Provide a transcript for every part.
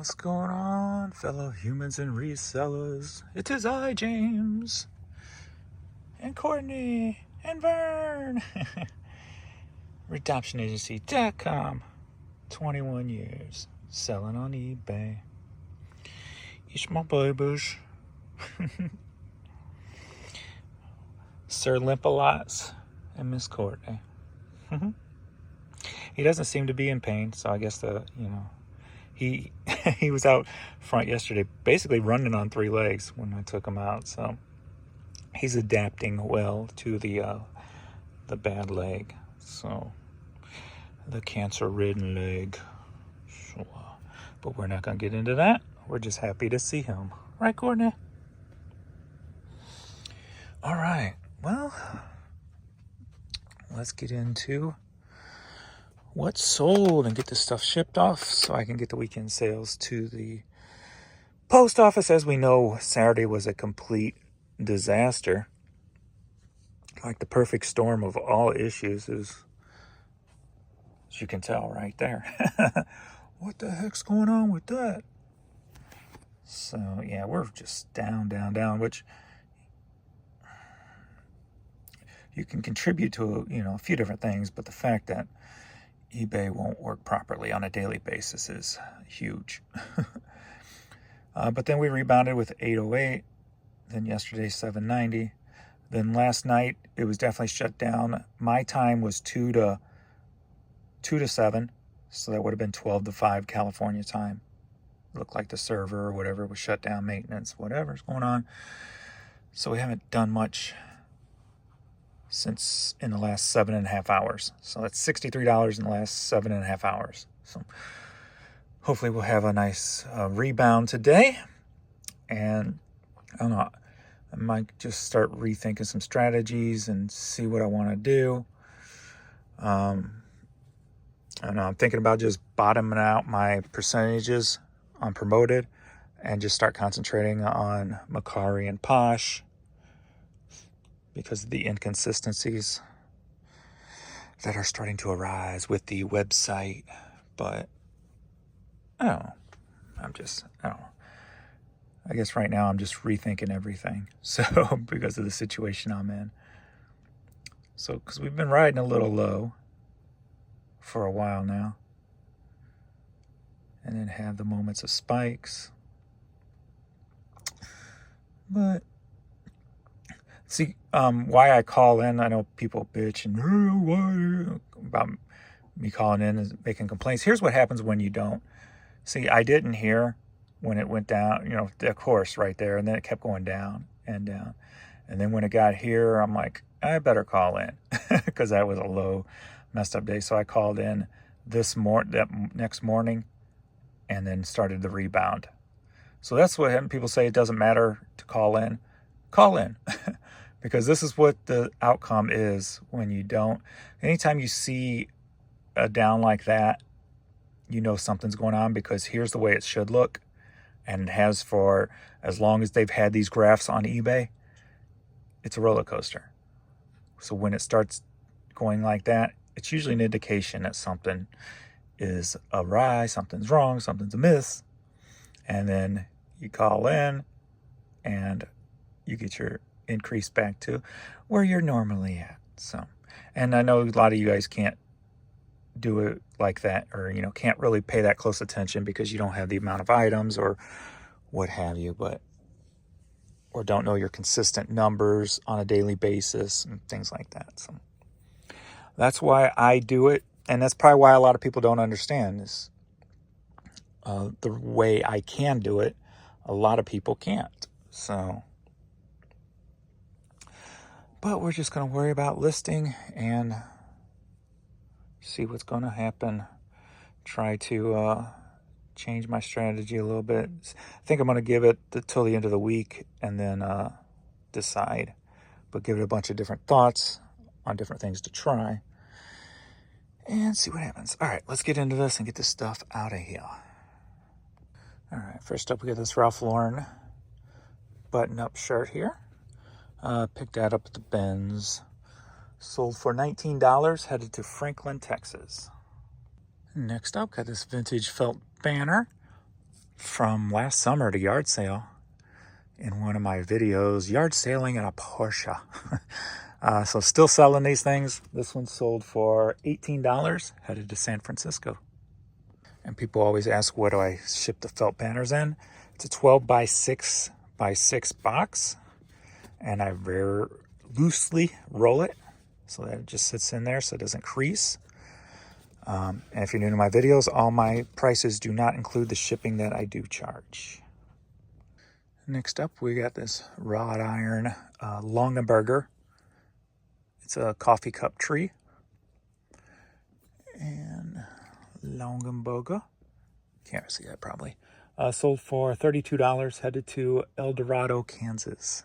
What's going on, fellow humans and resellers? It is I, James, and Courtney, and Vern. RedemptionAgency.com. 21 years selling on eBay. It's my babies. Sir Limp-A-Lots and Miss Courtney. He doesn't seem to be in pain, so I guess he he was out front yesterday, basically running on 3 legs when I took him out. So he's adapting well to the bad leg, so the cancer-ridden leg. So, but we're not gonna get into that. We're just happy to see him, right, Courtney? All right. Well, let's get into what's sold and get this stuff shipped off so I can get the weekend sales to the post office. As we know, Saturday was a complete disaster. Like the perfect storm of all issues is, as you can tell right there. What the heck's going on with that? So yeah, we're just down, which you can contribute to, a few different things, but the fact that eBay won't work properly on a daily basis is huge. But then we rebounded with 808, then yesterday 790. Then last night it was definitely shut down. My time was 2 to 7, so that would have been 12 to 5 California time. Looked like the server or whatever was shut down, maintenance, whatever's going on. So we haven't done much since in the last 7.5 hours. So that's $63 in the last 7.5 hours. So hopefully we'll have a nice rebound today. And I don't know, I might just start rethinking some strategies and see what I want to do. I don't know, I'm thinking about just bottoming out my percentages on promoted and just start concentrating on Macari and Posh because of the inconsistencies that are starting to arise with the website. But I don't know. I don't know. I guess right now I'm just rethinking everything. So because of the situation I'm in. So because we've been riding a little low for a while now. And then have the moments of spikes. But see, why I call in, I know people bitch and why about me calling in and making complaints. Here's what happens when you don't. See, I didn't hear when it went down, of course, right there, and then it kept going down and down. And then when it got here, I'm like, I better call in because that was a low, messed up day. So I called in that next morning and then started the rebound. So that's what people say, it doesn't matter to call in. Call in. Because this is what the outcome is when you don't. Anytime you see a down like that, you know something's going on, because here's the way it should look. And it has for as long as they've had these graphs on eBay. It's a roller coaster. So when it starts going like that, it's usually an indication that something is awry, something's wrong, something's amiss. And then you call in and you get your increase back to where you're normally at. So, and I know a lot of you guys can't do it like that, or can't really pay that close attention because you don't have the amount of items or what have you, or don't know your consistent numbers on a daily basis and things like that. So that's why I do it, and that's probably why a lot of people don't understand is the way I can do it. A lot of people can't. So, but we're just going to worry about listing and see what's going to happen. Try to change my strategy a little bit. I think I'm going to give it till the end of the week and then decide. But give it a bunch of different thoughts on different things to try and see what happens. All right, let's get into this and get this stuff out of here. All right, first up we got this Ralph Lauren button-up shirt here. Picked that up at the Benz. Sold for $19, headed to Franklin, Texas. Next up, got this vintage felt banner from last summer at a yard sale in one of my videos, yard sailing in a Porsche. So still selling these things. This one sold for $18, headed to San Francisco. And people always ask, what do I ship the felt banners in? It's a 12 by 6 by 6 box, and I very loosely roll it so that it just sits in there so it doesn't crease. And if you're new to my videos, all my prices do not include the shipping that I do charge. Next up, we got this wrought iron Longenberger. It's a coffee cup tree. And Longenberger, can't see that probably. Sold for $32, headed to El Dorado, Kansas.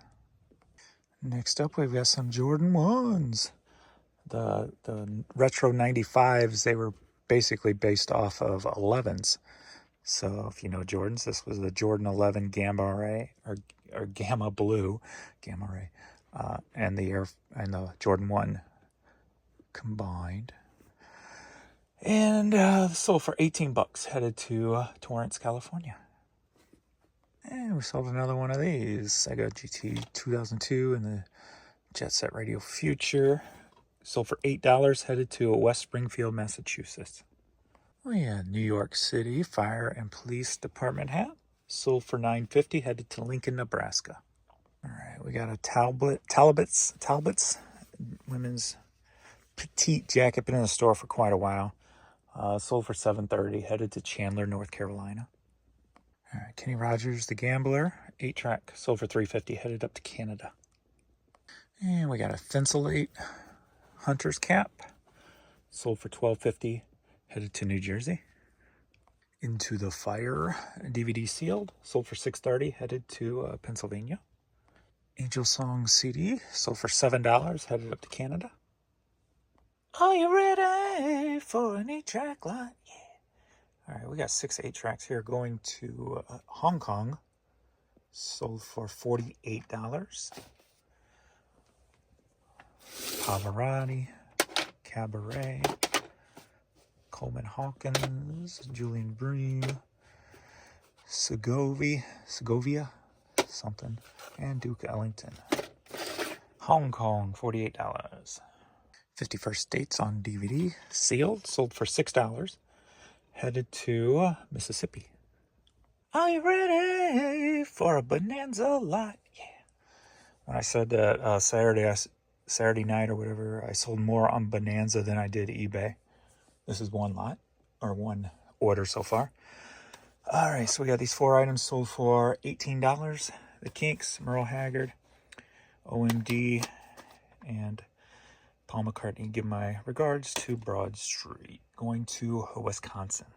Next up, we've got some Jordan 1s. The retro 95s, they were basically based off of 11s. So if you know Jordans, this was the Jordan 11 Gamma Ray or Gamma Blue, Gamma Ray, and the Jordan 1 combined. And sold for $18, headed to Torrance, California. And we sold another one of these. I got GT 2002 and the Jet Set Radio Future. Sold for $8, headed to West Springfield, Massachusetts. We had New York City Fire and Police Department hat. Sold for $9.50, headed to Lincoln, Nebraska. All right, we got a Talbot's women's petite jacket. Been in the store for quite a while. Sold for $7.30, headed to Chandler, North Carolina. All right, Kenny Rogers, the Gambler, 8-track, sold for $3.50, headed up to Canada. And we got a Thinsulate Hunter's cap, sold for $12.50, headed to New Jersey. Into the Fire DVD sealed, sold for $6.30, headed to Pennsylvania. Angel Song CD, sold for $7, headed up to Canada. Are you ready for an 8-track lot? Yeah. All right, we got 6 8-tracks here going to Hong Kong. Sold for $48. Pavarotti, Cabaret, Coleman Hawkins, Julian Bream, Segovia, something, and Duke Ellington. Hong Kong, $48. 51st Dates on DVD, sealed, sold for $6, headed to Mississippi. Are you ready for a Bonanza lot? Yeah. When I said that Saturday night or whatever, I sold more on Bonanza than I did eBay. This is one lot, or one order so far. All right, so we got these 4 items sold for $18. The Kinks, Merle Haggard, OMD, and Paul McCartney. Give my regards to Broad Street, going to Wisconsin.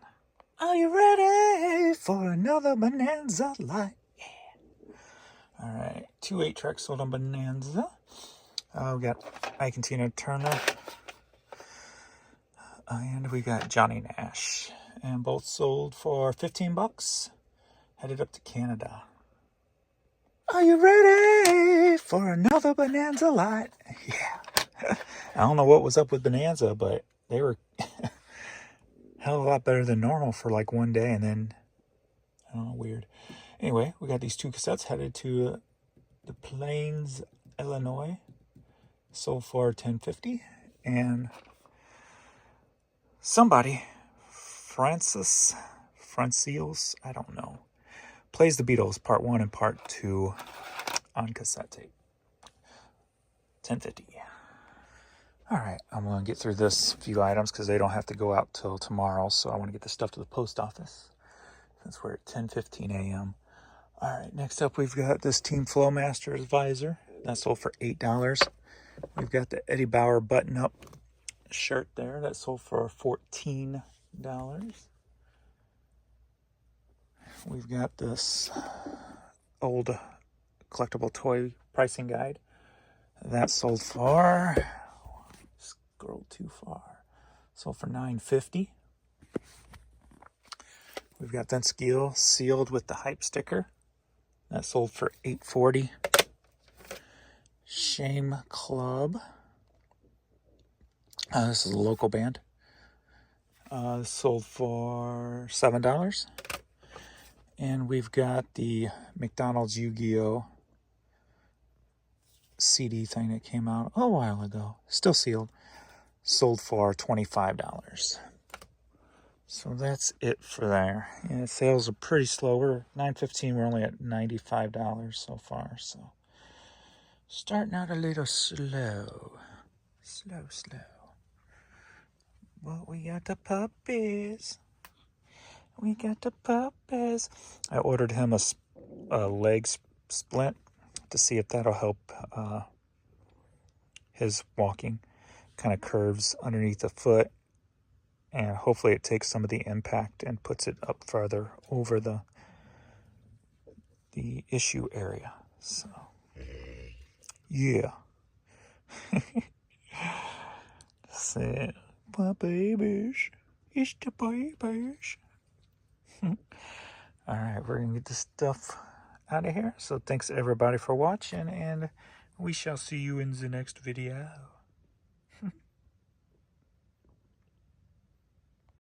Are you ready for another Bonanza lot? Yeah. All right, 2 8-tracks sold on Bonanza. We got Ike and Tina Turner. And we got Johnny Nash. And both sold for $15, headed up to Canada. Are you ready for another Bonanza lot? Yeah. I don't know what was up with Bonanza, but they were hell of a lot better than normal for like one day, and then, I don't know, weird. Anyway, we got these 2 cassettes headed to the Plains, Illinois. Sold for $10.50, and somebody, Francios, I don't know, plays the Beatles Part 1 and Part 2 on cassette tape. $10.50. All right, I'm going to get through this few items because they don't have to go out till tomorrow, so I want to get this stuff to the post office since we're at 10:15 a.m. All right, next up we've got this Team Flowmasters visor. That sold for $8. We've got the Eddie Bauer button-up shirt there. That sold for $14. We've got this old collectible toy pricing guide. That sold for, scroll too far, sold for $9.50. We've got that Skill sealed with the hype sticker. That sold for $8.40. Shame Club. This is a local band. Sold for $7. And we've got the McDonald's Yu-Gi-Oh! CD thing that came out a while ago. Still sealed. Sold for $25. So that's it for there. Yeah, sales are pretty slow. We're $9.15. We're only at $95 so far. So starting out a little slow. Slow. But we got the puppies. We got the puppies. I ordered him a leg splint to see if that'll help his walking. Kind of curves underneath the foot, and hopefully it takes some of the impact and puts it up farther over the issue area. So yeah. So, my babies. It's the babies. All right, we're gonna get this stuff out of here. So thanks everybody for watching, and we shall see you in the next video.